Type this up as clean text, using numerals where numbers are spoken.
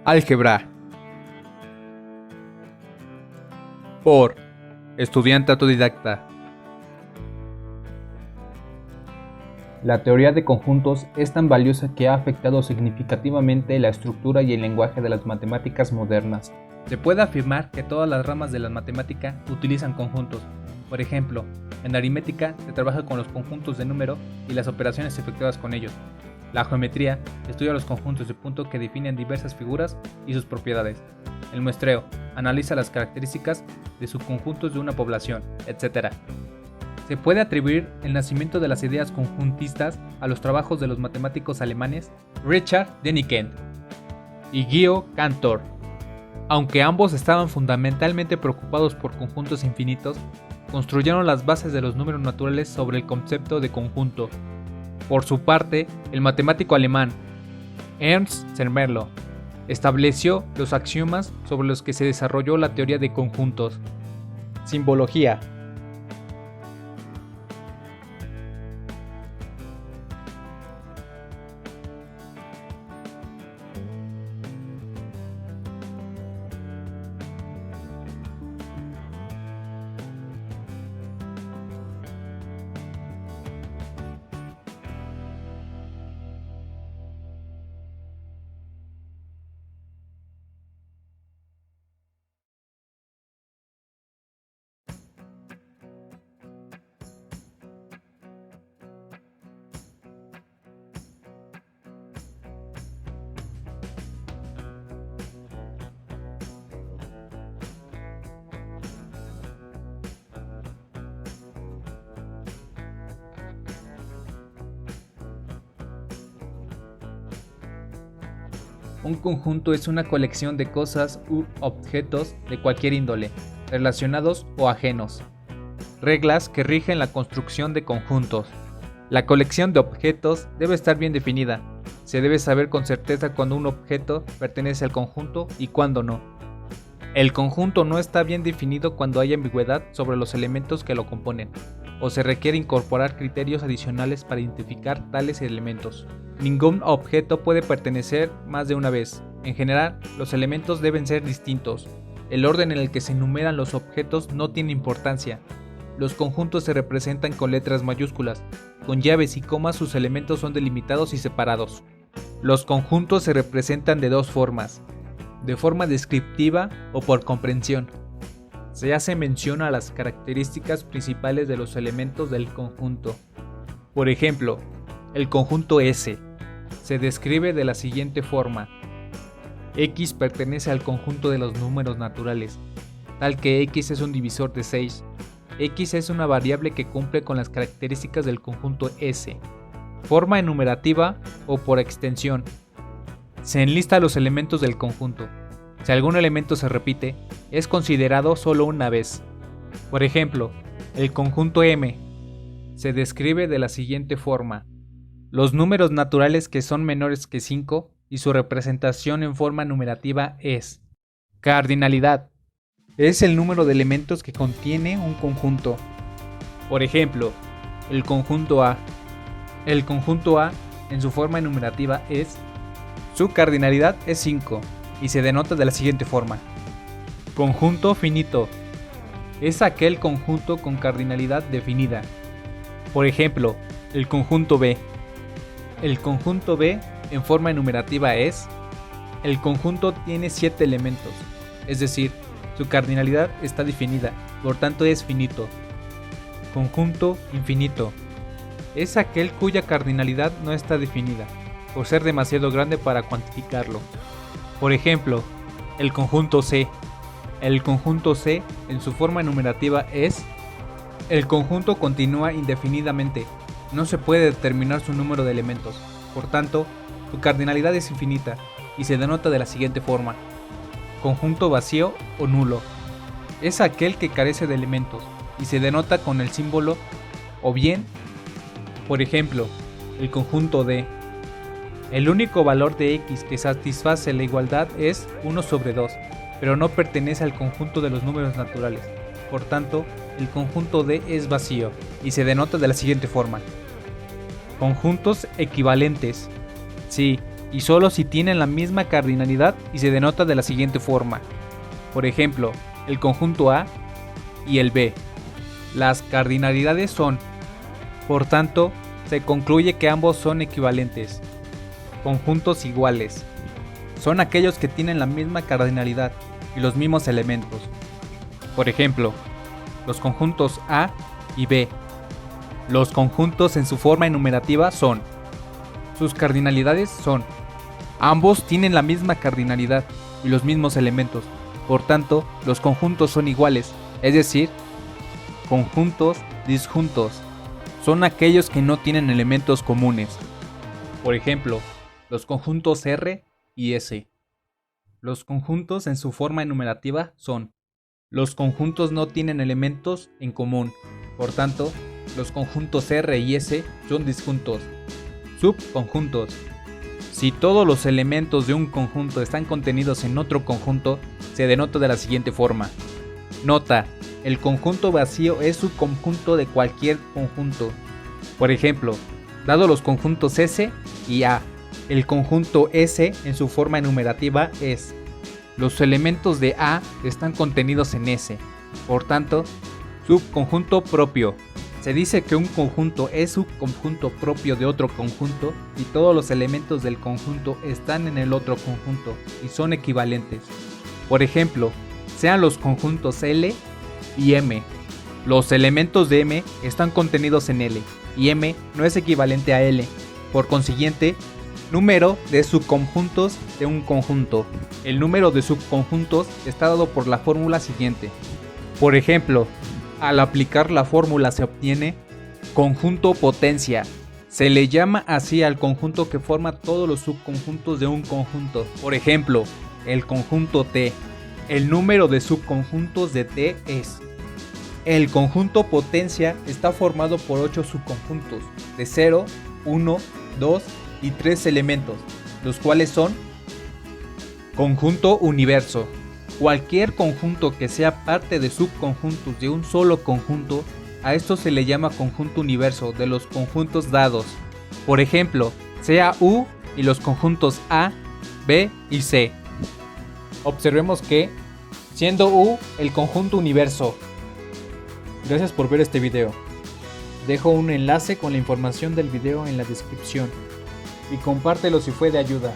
Álgebra. Por estudiante autodidacta. La teoría de conjuntos es tan valiosa que ha afectado significativamente la estructura y el lenguaje de las matemáticas modernas. Se puede afirmar que todas las ramas de la matemática utilizan conjuntos. Por ejemplo, en aritmética se trabaja con los conjuntos de número y las operaciones efectuadas con ellos. La geometría estudia los conjuntos de puntos que definen diversas figuras y sus propiedades. El muestreo analiza las características de subconjuntos de una población, etc. Se puede atribuir el nacimiento de las ideas conjuntistas a los trabajos de los matemáticos alemanes Richard Deniken y Guido Cantor. Aunque ambos estaban fundamentalmente preocupados por conjuntos infinitos, construyeron las bases de los números naturales sobre el concepto de conjunto. Por su parte, el matemático alemán Ernst Zermelo estableció los axiomas sobre los que se desarrolló la teoría de conjuntos. Simbología. Un conjunto es una colección de cosas u objetos de cualquier índole, relacionados o ajenos. Reglas que rigen la construcción de conjuntos. La colección de objetos debe estar bien definida. Se debe saber con certeza cuándo un objeto pertenece al conjunto y cuándo no. El conjunto no está bien definido cuando hay ambigüedad sobre los elementos que lo componen, o se requiere incorporar criterios adicionales para identificar tales elementos. Ningún objeto puede pertenecer más de una vez. En general, los elementos deben ser distintos. El orden en el que se enumeran los objetos no tiene importancia. Los conjuntos se representan con letras mayúsculas. Con llaves y comas sus elementos son delimitados y separados. Los conjuntos se representan de dos formas: de forma descriptiva o por comprensión. Se hace mención a las características principales de los elementos del conjunto. Por ejemplo, el conjunto S se describe de la siguiente forma: X pertenece al conjunto de los números naturales, tal que X es un divisor de 6. X es una variable que cumple con las características del conjunto S. Forma enumerativa o por extensión. Se enlista los elementos del conjunto. Si algún elemento se repite, es considerado solo una vez. Por ejemplo, el conjunto M se describe de la siguiente forma: los números naturales que son menores que 5 y su representación en forma numerativa es. Cardinalidad. Es el número de elementos que contiene un conjunto. Por ejemplo, el conjunto A. El conjunto A en su forma enumerativa es. Su cardinalidad es 5 y se denota de la siguiente forma: conjunto finito. Es aquel conjunto con cardinalidad definida. Por ejemplo, el conjunto B. El conjunto B en forma enumerativa es. El conjunto tiene 7 elementos, es decir, su cardinalidad está definida, por tanto es finito. Conjunto infinito. Es aquel cuya cardinalidad no está definida, por ser demasiado grande para cuantificarlo. Por ejemplo, el conjunto C. El conjunto C en su forma enumerativa es. El conjunto continúa indefinidamente. No se puede determinar su número de elementos, por tanto, su cardinalidad es infinita y se denota de la siguiente forma: conjunto vacío o nulo. Es aquel que carece de elementos y se denota con el símbolo o bien, por ejemplo, el conjunto D. El único valor de X que satisface la igualdad es 1 sobre 2, pero no pertenece al conjunto de los números naturales. Por tanto, el conjunto D es vacío y se denota de la siguiente forma: conjuntos equivalentes. Sí, y solo si tienen la misma cardinalidad y se denota de la siguiente forma. Por ejemplo, el conjunto A y el B. Las cardinalidades son, por tanto, se concluye que ambos son equivalentes. Conjuntos iguales. Son aquellos que tienen la misma cardinalidad y los mismos elementos. Por ejemplo, los conjuntos A y B. Los conjuntos en su forma enumerativa son. Sus cardinalidades son. Ambos tienen la misma cardinalidad y los mismos elementos. Por tanto, los conjuntos son iguales, es decir, conjuntos disjuntos. Son aquellos que no tienen elementos comunes. Por ejemplo, los conjuntos R y S. Los conjuntos en su forma enumerativa son. Los conjuntos no tienen elementos en común. Por tanto, los conjuntos R y S son disjuntos. Subconjuntos. Si todos los elementos de un conjunto están contenidos en otro conjunto, se denota de la siguiente forma. Nota: el conjunto vacío es subconjunto de cualquier conjunto. Por ejemplo, dado los conjuntos S y A, el conjunto S en su forma enumerativa es. Los elementos de A están contenidos en S. Por tanto, subconjunto propio. Se dice que un conjunto es subconjunto propio de otro conjunto y todos los elementos del conjunto están en el otro conjunto y son equivalentes. Por ejemplo, sean los conjuntos L y M. Los elementos de M están contenidos en L y M no es equivalente a L. Por consiguiente, número de subconjuntos de un conjunto. El número de subconjuntos está dado por la fórmula siguiente. Por ejemplo, al aplicar la fórmula se obtiene conjunto potencia. Se le llama así al conjunto que forma todos los subconjuntos de un conjunto. Por ejemplo, el conjunto T. El número de subconjuntos de T es. El conjunto potencia está formado por 8 subconjuntos de 0, 1, 2 y 3 elementos, los cuales son conjunto universo. Cualquier conjunto que sea parte de subconjuntos de un solo conjunto, a esto se le llama conjunto universo de los conjuntos dados. Por ejemplo, sea U y los conjuntos A, B y C. Observemos que, siendo U el conjunto universo. Gracias por ver este video. Dejo un enlace con la información del video en la descripción y compártelo si fue de ayuda.